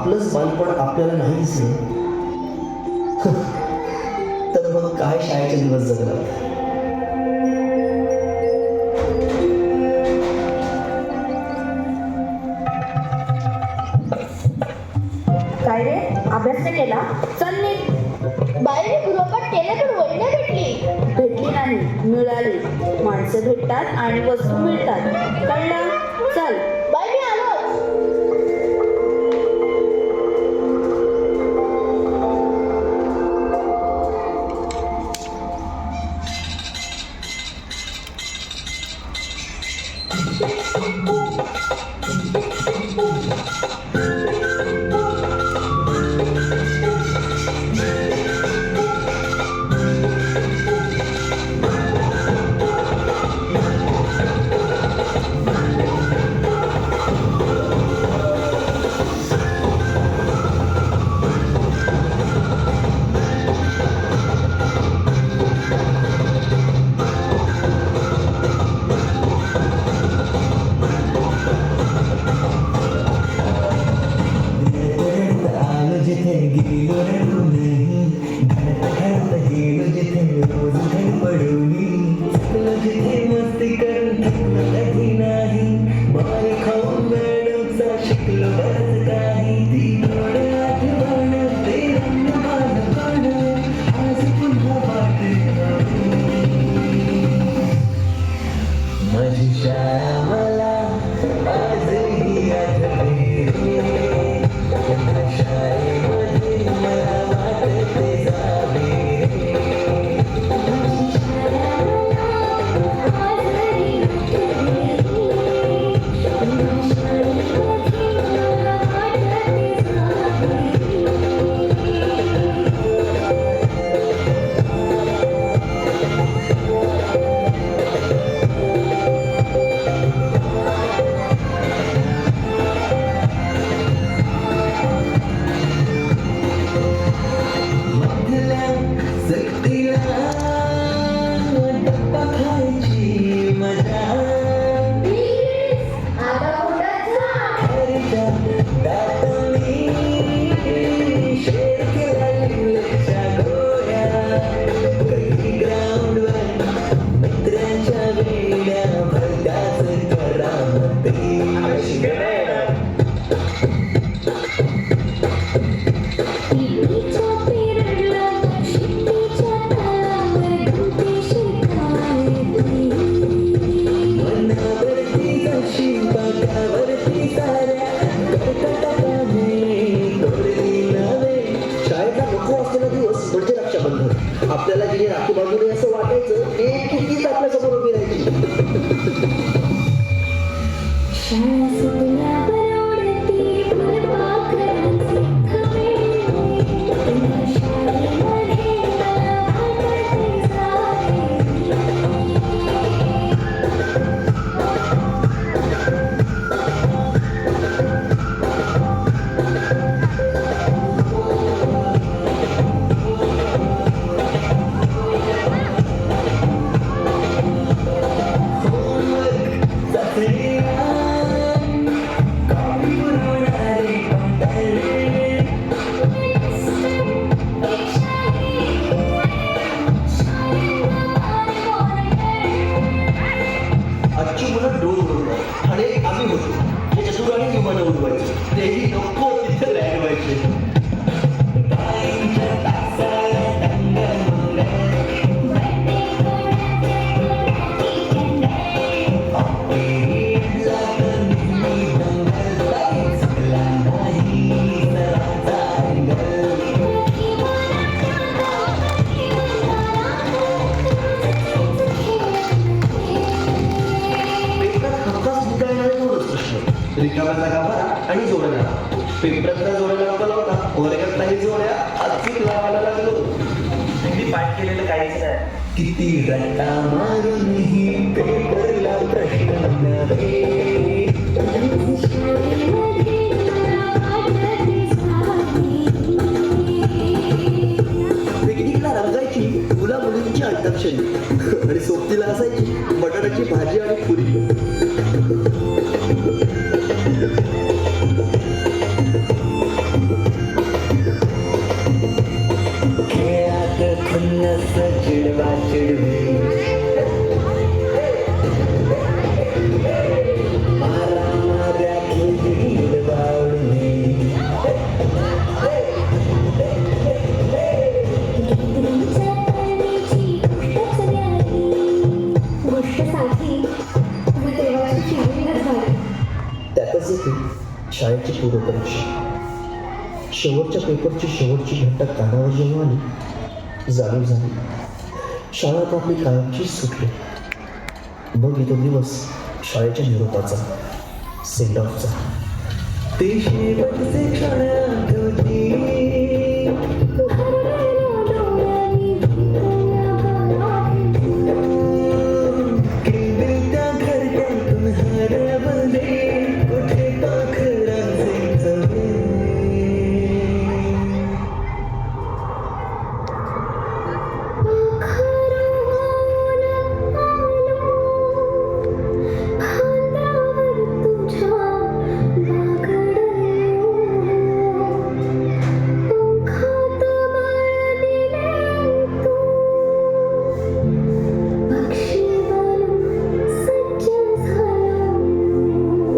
आपलंच बालपण आपल्याला नाही दिसलं तर मग काय शाळेचे दिवस जगला. काय रे, अभ्यास नाही केला? चल निघ. बाई गृहपाठ केले पण वही नाही भेटली. भेटली नाही, मिळाली. माणसं भेटतात आणि वस्तू मिळतात, कळलं? चल. बाई मी आलो. आपल्याला जिने राखी बांधून असं वाटायचं की कितीच आपल्या समोर उभी राहायची. आजची मुलं डोल उडवतात आणि आम्ही होतो त्याच्या सुराने विमानं उडवायचं तेही नको तिथे लँड व्हायचे. रिकाम्या जागा भरा आणि जोड्या पेपरातला जोड्या लावता लावता वर्गात काही जोड्या अचूक लावायला लागलो. मी पाठ केलेलं काहीच नाही. किती रट्टा मारूनही पेपरला प्रश्न नव्हे. पिकनिकला रंगायची मुला मुलींची अंताक्षरी आणि सोबतीला असायची बटाट्याची भाजी आणि पुरी. उल्हास चिडवा चिडवी मारा खेळी बावडी त्यातच येते शाळेची पूर्वपरीक्षा शेवटच्या पेपरची शेवटची घंटा कानावर जेव्हा आली जाणीव झाली शाळा आता आपली कायमची सुटली. मग इथं दिवस शाळेच्या निरोपाचा सेंड ऑफचा ते शेवटचे क्षण आठवतील. त्या घरट्यातून हरवले कुठे पाखराचे थवे.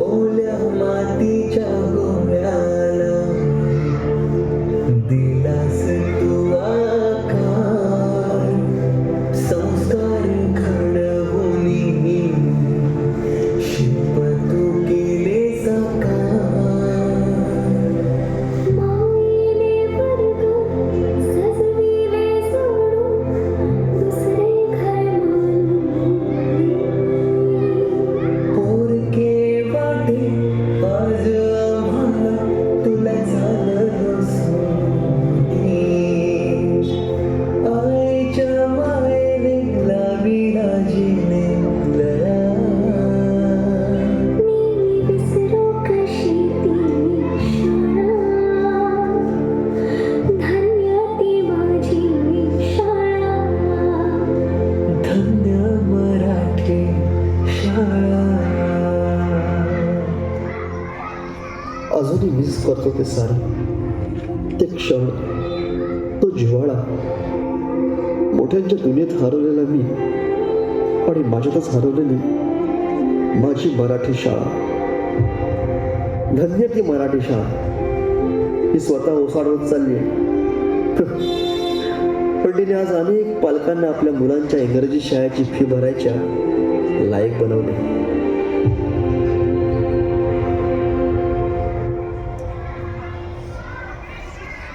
ओल्या मातीच्या गोळ्याला दिलास तू आकार संस्कार घडवून शिल्प तू केले साकार. पोरके वाटे आज आम्हाला तुला झालं सोनी. आईच्या मायेने लाविराजीने लया. धन्य मराठी शाळा. अजूनही मिस करतो ते सारं ते क्षण तो जिव्हाळा. मोठ्यांच्या दुनियेत हरवलेला मी आणि माझ्यातच हरवलेली माझी मराठी शाळा. धन्य ती मराठी शाळा. ही स्वतः ओसाडत चालली पण तिने आज अनेक पालकांना आपल्या मुलांच्या इंग्रजी शाळेची फी भरायच्या लायक बनवले.